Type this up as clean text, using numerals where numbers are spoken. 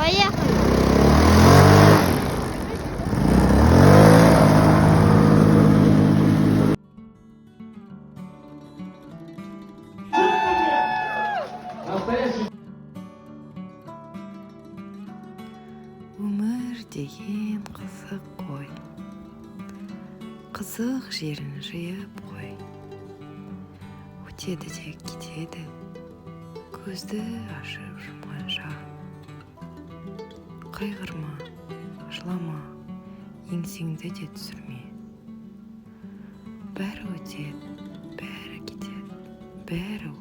Поехали! Өмір деген қызық қой, қызық жерін жиып қой. Өтеді де кетеді, көзді ашып жұмғанша. Қайғырма, жылама, еңсеңді де түсірме. Бәрі өтеді, бәрі кетеді, бәрі